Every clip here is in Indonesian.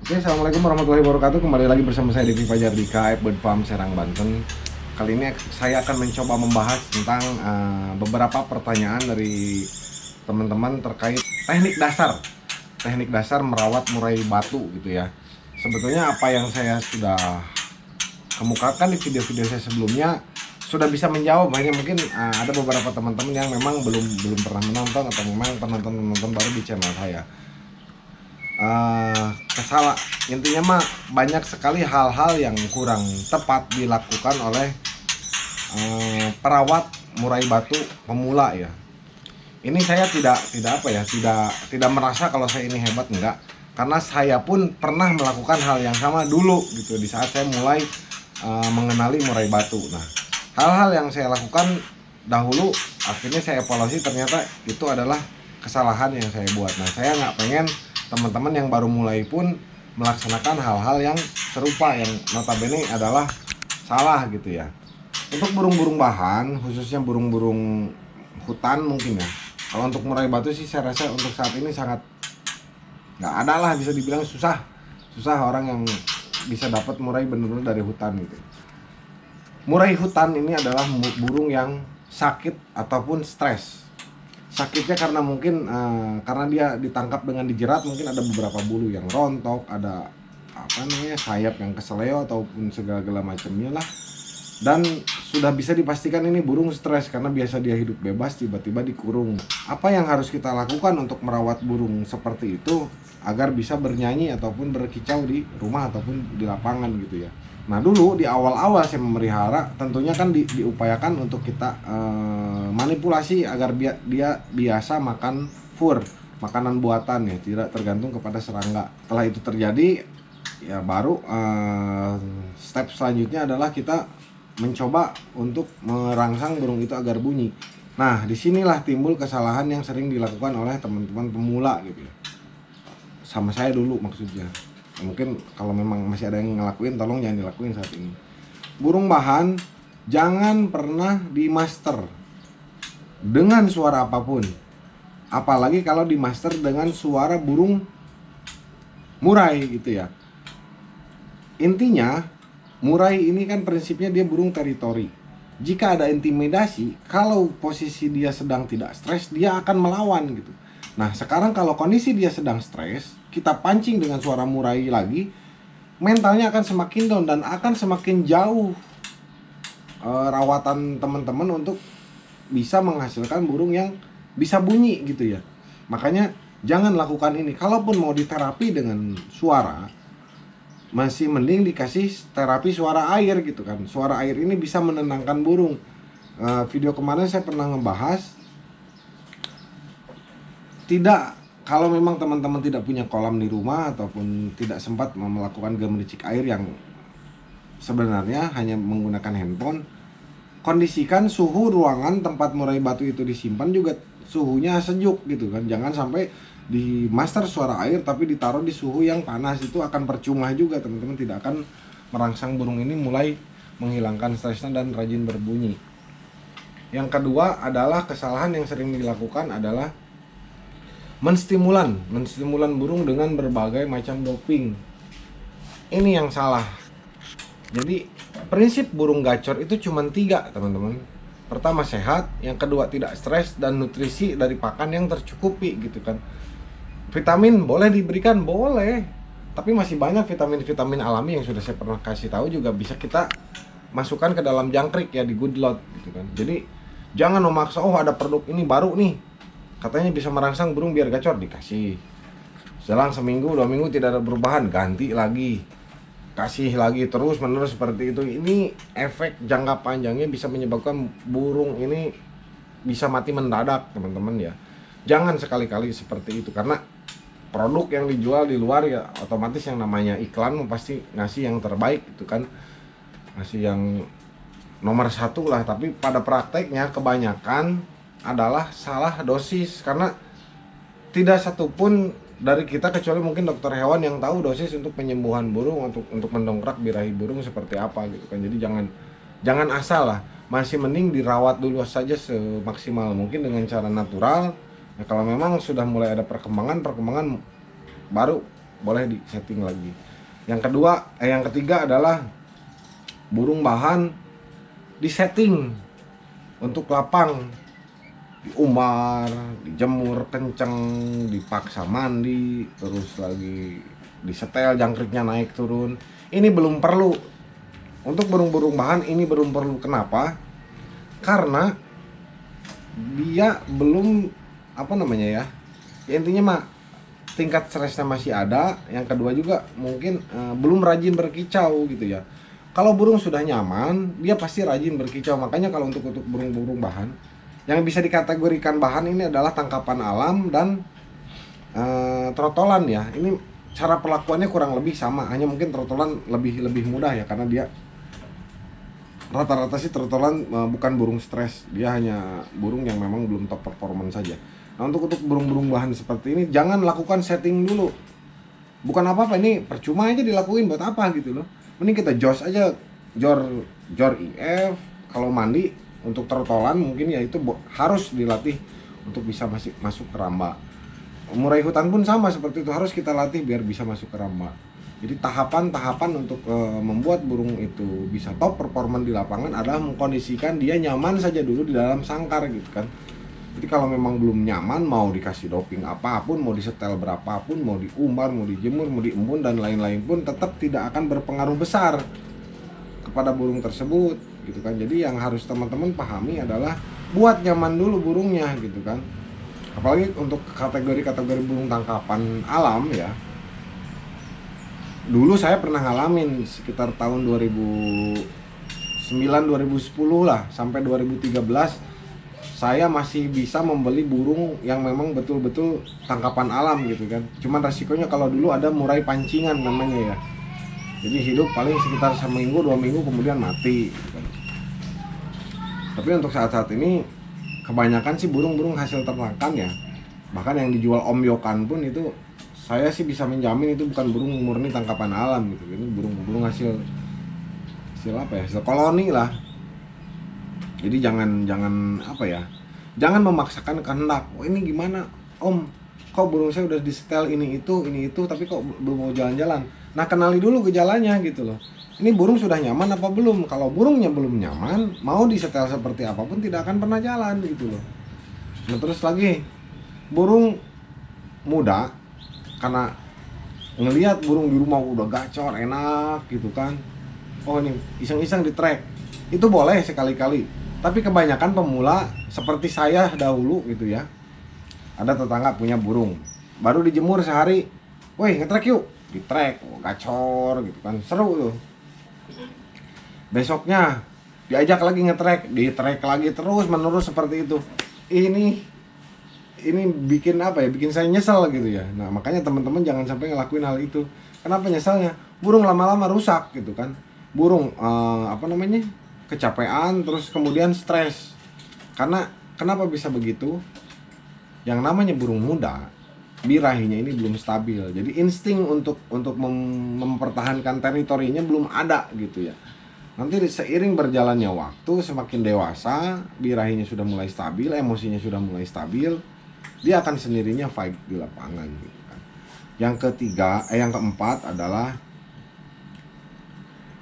Oke, assalamualaikum warahmatullahi wabarakatuh. Kembali lagi bersama saya Devi Fajar di KF Bird Farm Serang, Banten. Kali ini saya akan mencoba membahas tentang beberapa pertanyaan dari teman-teman terkait teknik dasar merawat murai batu gitu ya. Sebetulnya apa yang saya sudah kemukakan di video-video saya sebelumnya sudah bisa menjawab. Hanya mungkin ada beberapa teman-teman yang memang belum pernah menonton atau memang penonton baru di channel saya. Kesalah intinya mah banyak sekali hal-hal yang kurang tepat dilakukan oleh perawat murai batu pemula ya. Ini saya tidak apa ya, tidak merasa kalau saya ini hebat, enggak, karena saya pun pernah melakukan hal yang sama dulu gitu di saat saya mulai mengenali murai batu. Nah, hal-hal yang saya lakukan dahulu akhirnya saya evaluasi, ternyata itu adalah kesalahan yang saya buat. Nah, saya nggak pengen teman-teman yang baru mulai pun melaksanakan hal-hal yang serupa yang notabene adalah salah gitu ya. Untuk burung-burung bahan, khususnya burung-burung hutan mungkin ya. Kalau untuk murai batu sih saya rasa untuk saat ini sangat nggak ada lah, bisa dibilang susah orang yang bisa dapat murai benar-benar dari hutan gitu. Murai hutan ini adalah burung yang sakit ataupun stres. Sakitnya karena mungkin karena dia ditangkap dengan dijerat, mungkin ada beberapa bulu yang rontok, ada sayap yang keseleo ataupun segala macamnya lah. Dan sudah bisa dipastikan ini burung stres karena biasa dia hidup bebas tiba-tiba dikurung. Apa yang harus kita lakukan untuk merawat burung seperti itu agar bisa bernyanyi ataupun berkicau di rumah ataupun di lapangan gitu ya. Nah, dulu di awal-awal saya memelihara tentunya kan diupayakan untuk kita manipulasi agar dia biasa makan fur, makanan buatan ya, tidak tergantung kepada serangga. Setelah itu terjadi ya baru step selanjutnya adalah kita mencoba untuk merangsang burung itu agar bunyi. Nah, disinilah timbul kesalahan yang sering dilakukan oleh teman-teman pemula gitu ya. Sama saya dulu maksudnya. Mungkin kalau memang masih ada yang ngelakuin, tolong jangan dilakuin saat ini. Burung bahan jangan pernah dimaster dengan suara apapun, apalagi kalau dimaster dengan suara burung murai gitu ya. Intinya murai ini kan prinsipnya dia burung teritori. Jika ada intimidasi, kalau posisi dia sedang tidak stres, dia akan melawan gitu. Nah, sekarang kalau kondisi dia sedang stres, kita pancing dengan suara murai lagi, mentalnya akan semakin down dan akan semakin jauh rawatan teman-teman untuk bisa menghasilkan burung yang bisa bunyi gitu ya. Makanya jangan lakukan ini. Kalaupun mau diterapi dengan suara, masih mending dikasih terapi suara air gitu kan. Suara air ini bisa menenangkan burung. Video kemarin saya pernah ngebahas, kalau memang teman-teman tidak punya kolam di rumah ataupun tidak sempat melakukan gemericik air yang sebenarnya hanya menggunakan handphone, kondisikan suhu ruangan tempat murai batu itu disimpan juga suhunya sejuk gitu kan. Jangan sampai di master suara air tapi ditaruh di suhu yang panas, itu akan percuma juga, teman-teman tidak akan merangsang burung ini mulai menghilangkan stresnya dan rajin berbunyi. Yang kedua adalah kesalahan yang sering dilakukan adalah menstimulan burung dengan berbagai macam doping. Ini yang salah. Jadi prinsip burung gacor itu cuma 3, teman-teman. Pertama sehat, yang kedua tidak stres, dan nutrisi dari pakan yang tercukupi gitu kan. Vitamin boleh diberikan, boleh, tapi masih banyak vitamin-vitamin alami yang sudah saya pernah kasih tahu juga bisa kita masukkan ke dalam jangkrik ya, di good lot gitu kan. Jadi jangan memaksa, oh ada produk ini baru nih, katanya bisa merangsang burung biar gacor, dikasih. Selang seminggu 2 minggu tidak ada perubahan, ganti lagi, kasih lagi terus menerus seperti itu. Ini efek jangka panjangnya bisa menyebabkan burung ini bisa mati mendadak, teman-teman ya. Jangan sekali-kali seperti itu, karena produk yang dijual di luar ya otomatis yang namanya iklan pasti ngasih yang terbaik itu kan, ngasih yang nomor 1 lah. Tapi pada prakteknya kebanyakan adalah salah dosis, karena tidak satupun dari kita kecuali mungkin dokter hewan yang tahu dosis untuk penyembuhan burung, untuk mendongkrak birahi burung seperti apa gitu kan. Jadi jangan asal lah, masih mending dirawat dulu saja semaksimal mungkin dengan cara natural. Nah, kalau memang sudah mulai ada perkembangan baru boleh di setting lagi. Yang ketiga adalah burung bahan di setting untuk lapang, diumbar, dijemur kenceng, dipaksa mandi, terus lagi disetel jangkriknya naik turun. Ini belum perlu. Untuk burung-burung bahan ini belum perlu. Kenapa? Karena dia belum ya intinya mah tingkat stresnya masih ada. Yang kedua juga mungkin belum rajin berkicau gitu ya. Kalau burung sudah nyaman, dia pasti rajin berkicau. Makanya kalau untuk burung-burung bahan yang bisa dikategorikan bahan ini adalah tangkapan alam dan trotolan ya. Ini cara perlakuannya kurang lebih sama, hanya mungkin trotolan lebih mudah ya, karena dia rata-rata sih trotolan bukan burung stres, dia hanya burung yang memang belum top performance saja. Nah, untuk burung-burung bahan seperti ini jangan lakukan setting dulu. Bukan apa-apa, ini percuma aja dilakuin, buat apa gitu loh. Mending kita jos aja, jor IF. Kalau mandi untuk trotolan mungkin ya itu harus dilatih untuk bisa masuk ke ramba. Murai hutan pun sama seperti itu, harus kita latih biar bisa masuk ke ramba. Jadi tahapan-tahapan untuk membuat burung itu bisa top performan di lapangan adalah mengkondisikan dia nyaman saja dulu di dalam sangkar gitu kan. Jadi kalau memang belum nyaman, mau dikasih doping apapun, mau disetel berapapun, mau diumbar, mau dijemur, mau diembun dan lain-lain pun tetap tidak akan berpengaruh besar kepada burung tersebut gitu kan. Jadi yang harus teman-teman pahami adalah buat nyaman dulu burungnya gitu kan. Apalagi untuk kategori-kategori burung tangkapan alam ya. Dulu saya pernah ngalamin sekitar tahun 2009 2010 lah sampai 2013 saya masih bisa membeli burung yang memang betul-betul tangkapan alam gitu kan. Cuman resikonya kalau dulu ada murai pancingan namanya ya. Jadi hidup paling sekitar seminggu 2 minggu kemudian mati gitu kan. Tapi untuk saat-saat ini kebanyakan sih burung-burung hasil ternakan ya. Bahkan yang dijual Om Yokan pun itu saya sih bisa menjamin itu bukan burung murni tangkapan alam gitu. Ini burung-burung hasil apa ya? Hasil koloni lah. Jadi jangan jangan memaksakan kehendak. Oh ini gimana Om? Kok burung saya udah disetel ini itu tapi kok belum mau jalan-jalan? Nah kenali dulu gejalanya gitu loh. Ini burung sudah nyaman apa belum? Kalau burungnya belum nyaman, mau disetel seperti apapun tidak akan pernah jalan gitu loh. Nah terus lagi burung muda, karena ngelihat burung di rumah udah gacor enak gitu kan, oh ini iseng-iseng di track, itu boleh sekali-kali. Tapi kebanyakan pemula seperti saya dahulu gitu ya, ada tetangga punya burung baru dijemur sehari, woi ngetrek yuk, di track, oh, gacor gitu kan, seru tuh. Besoknya diajak lagi ngetrek, di track lagi terus menerus seperti itu. Ini bikin bikin saya nyesel gitu ya. Nah makanya teman-teman jangan sampai ngelakuin hal itu. Kenapa nyeselnya? Burung lama-lama rusak gitu kan. Burung kecapean, terus kemudian stres. Karena kenapa bisa begitu? Yang namanya burung muda, birahinya ini belum stabil. Jadi insting untuk mempertahankan teritorinya belum ada gitu ya. Nanti seiring berjalannya waktu, semakin dewasa, birahinya sudah mulai stabil, emosinya sudah mulai stabil, dia akan sendirinya fight di lapangan gitu kan. Yang keempat adalah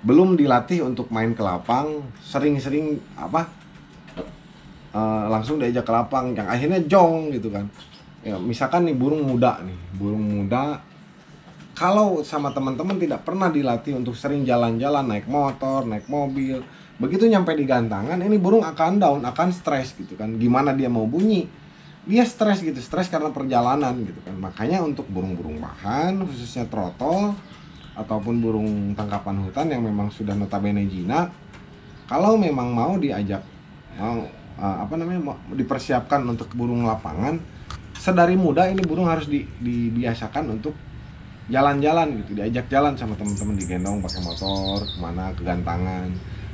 belum dilatih untuk main ke lapang, sering-sering langsung diajak ke lapang, yang akhirnya jong gitu kan. Ya, misalkan nih burung muda, kalau sama teman-teman tidak pernah dilatih untuk sering jalan-jalan, naik motor, naik mobil, begitu nyampe di gantangan, ini burung akan down, akan stres gitu kan. Gimana dia mau bunyi? Dia stres karena perjalanan gitu kan. Makanya untuk burung-burung bahan, khususnya trotol ataupun burung tangkapan hutan yang memang sudah notabene jinak, kalau memang mau diajak, mau dipersiapkan untuk burung lapangan, sedari muda ini burung harus dibiasakan untuk jalan-jalan gitu, diajak jalan sama teman-teman, digendong pakai motor kemana, ke gantangan.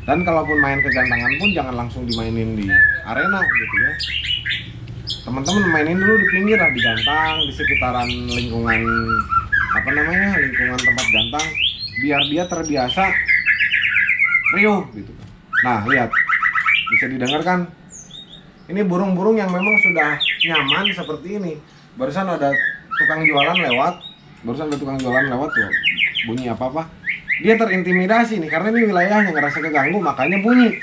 Dan kalaupun main ke gantangan pun jangan langsung dimainin di arena gitu ya. Teman-teman mainin dulu di pinggir lah, di gantang, di sekitaran lingkungan lingkungan tempat gantang, biar dia terbiasa riuh gitu. Nah lihat, bisa didengarkan, ini burung-burung yang memang sudah nyaman seperti ini. Barusan ada tukang jualan lewat, barusan ada tukang jualan lewat tuh, bunyi apa-apa. Dia terintimidasi nih, karena ini wilayahnya ngerasa keganggu, makanya bunyi.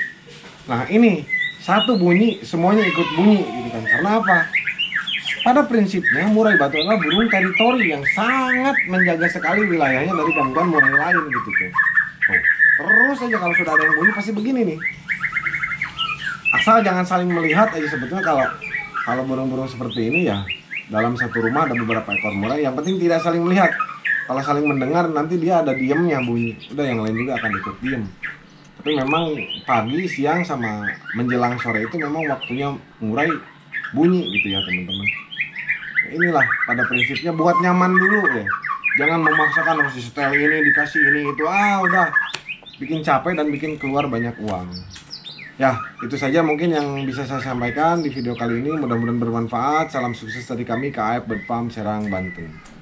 Nah ini, satu bunyi, semuanya ikut bunyi gitu kan. Karena apa? Pada prinsipnya murai batu adalah burung teritori yang sangat menjaga sekali wilayahnya dari gangguan murai lain gitu tuh. Terus aja kalau sudah ada yang bunyi pasti begini nih. Asal jangan saling melihat aja sebetulnya kalau burung-burung seperti ini ya dalam satu rumah ada beberapa ekor murai, yang penting tidak saling melihat. Kalau saling mendengar nanti dia ada diemnya bunyi, udah yang lain juga akan ikut diem. Tapi memang pagi, siang sama menjelang sore itu memang waktunya murai bunyi gitu ya teman-teman. Inilah pada prinsipnya buat nyaman dulu ya. Jangan memaksakan harus setel ini dikasih ini itu, udah bikin capek dan bikin keluar banyak uang. Ya, itu saja mungkin yang bisa saya sampaikan di video kali ini. Mudah-mudahan bermanfaat. Salam sukses dari kami KAF Bird Farm Serang, Banten.